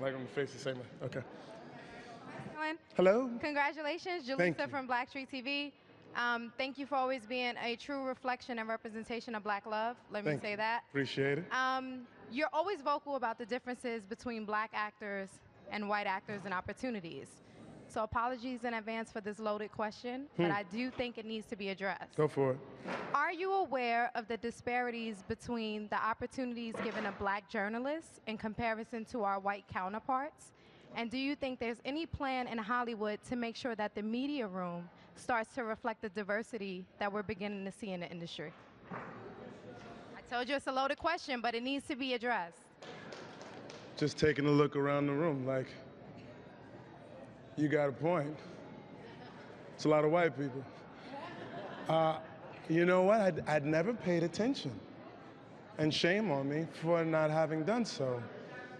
Like on the face the same way. Okay. Ellen. Hello. Congratulations, Thank Julissa you. from Blackstreet TV. Thank you for always being a true reflection and representation of Black love. Let me Thank say you. that. Appreciate it. You're always vocal about the differences between Black actors and white actors and opportunities. So apologies in advance for this loaded question, but I do think it needs to be addressed. Go for it. Are you aware of the disparities between the opportunities given to Black journalists in comparison to our white counterparts? And do you think there's any plan in Hollywood to make sure that the media room starts to reflect the diversity that we're beginning to see in the industry? I told you it's a loaded question, but it needs to be addressed. Just taking a look around the room, like, you got a point. It's a lot of white people. You know what? I'd never paid attention. And shame on me for not having done so.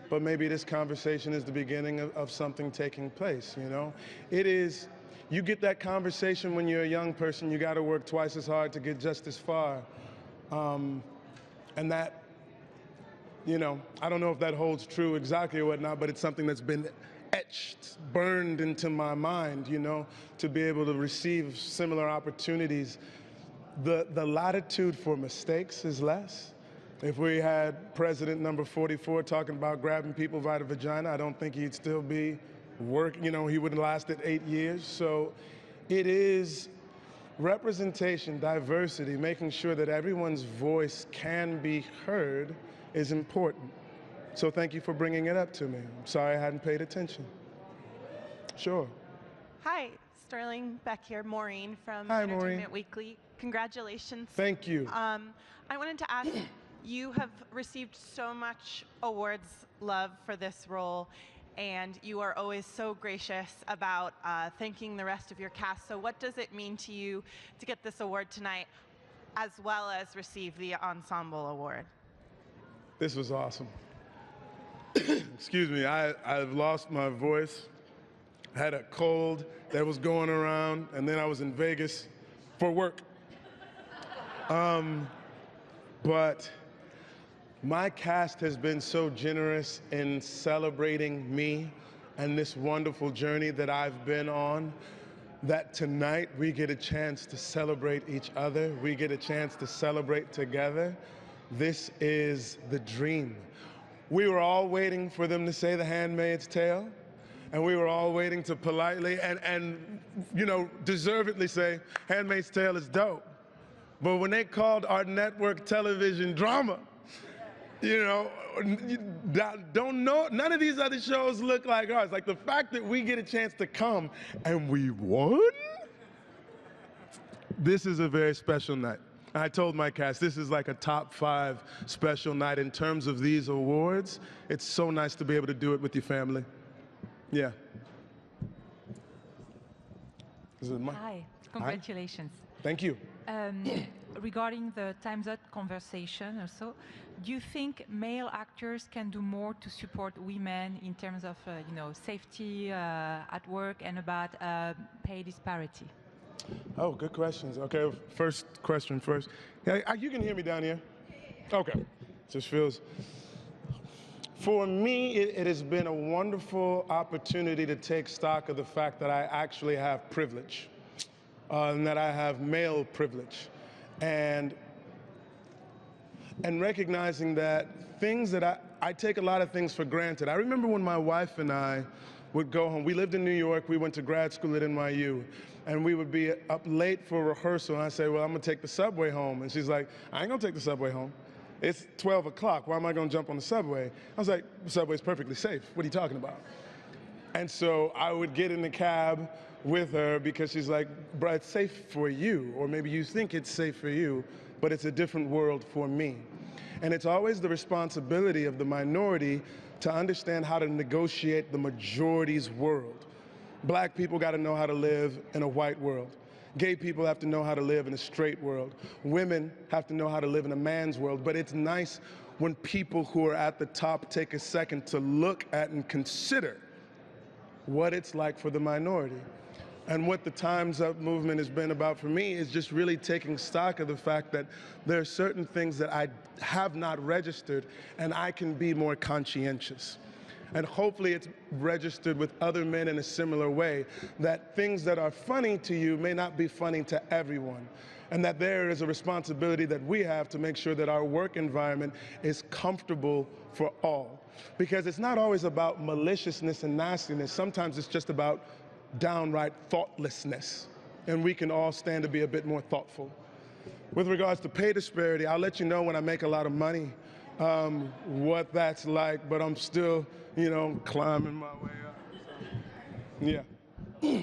But maybe this conversation is the beginning of something taking place, you know? It is, you get that conversation when you're a young person, you gotta work twice as hard to get just as far. And that, you know, I don't know if that holds true exactly or whatnot, but it's something that's been etched, burned into my mind, you know, to be able to receive similar opportunities. The latitude for mistakes is less. If we had President number 44 talking about grabbing people by the vagina, I don't think he'd still be working, you know, he wouldn't last 8 years. So it is representation, diversity, making sure that everyone's voice can be heard is important. So thank you for bringing it up to me. I'm sorry I hadn't paid attention. Sure. Hi, Sterling Beck here, Maureen from Hi, Entertainment Maureen. Weekly. Congratulations. Thank you. I wanted to ask, you have received so much awards love for this role, and you are always so gracious about thanking the rest of your cast. So what does it mean to you to get this award tonight, as well as receive the Ensemble Award? This was awesome. Excuse me, I've lost my voice. I had a cold that was going around, and then I was in Vegas for work. But my cast has been so generous in celebrating me and this wonderful journey that I've been on, that tonight we get a chance to celebrate each other. We get a chance to celebrate together. This is the dream. We were all waiting for them to say The Handmaid's Tale, and we were all waiting to politely and you know, deservedly say, Handmaid's Tale is dope. But when they called our network television drama, you know, don't know, none of these other shows look like ours. Like the fact that we get a chance to come and we won? This is a very special night. I told my cast, this is like a top 5 special night in terms of these awards. It's so nice to be able to do it with your family. Yeah. Is it Hi, congratulations. Hi. Thank you. Regarding the Time's Up conversation also, do you think male actors can do more to support women in terms of you know, safety at work and about pay disparity? Oh, good questions. Okay, first question first. Yeah, you can hear me down here? Okay, just feels. For me, it has been a wonderful opportunity to take stock of the fact that I actually have privilege, and that I have male privilege. And recognizing that things that I take a lot of things for granted. I remember when my wife and I would go home. We lived in New York. We went to grad school at NYU. And we would be up late for rehearsal. And I say, well, I'm going to take the subway home. And she's like, I ain't going to take the subway home. It's 12 o'clock. Why am I going to jump on the subway? I was like, the subway's perfectly safe. What are you talking about? And so I would get in the cab with her because she's like, bro, it's safe for you. Or maybe you think it's safe for you, but it's a different world for me. And it's always the responsibility of the minority to understand how to negotiate the majority's world. Black people got to know how to live in a white world. Gay people have to know how to live in a straight world. Women have to know how to live in a man's world. But it's nice when people who are at the top take a second to look at and consider what it's like for the minority. And what the Time's Up movement has been about for me is just really taking stock of the fact that there are certain things that I have not registered, and I can be more conscientious. And hopefully it's registered with other men in a similar way, that things that are funny to you may not be funny to everyone. And that there is a responsibility that we have to make sure that our work environment is comfortable for all. Because it's not always about maliciousness and nastiness. Sometimes it's just about downright thoughtlessness. And we can all stand to be a bit more thoughtful. With regards to pay disparity, I'll let you know when I make a lot of money what that's like, but I'm still, climbing my way up. So, yeah.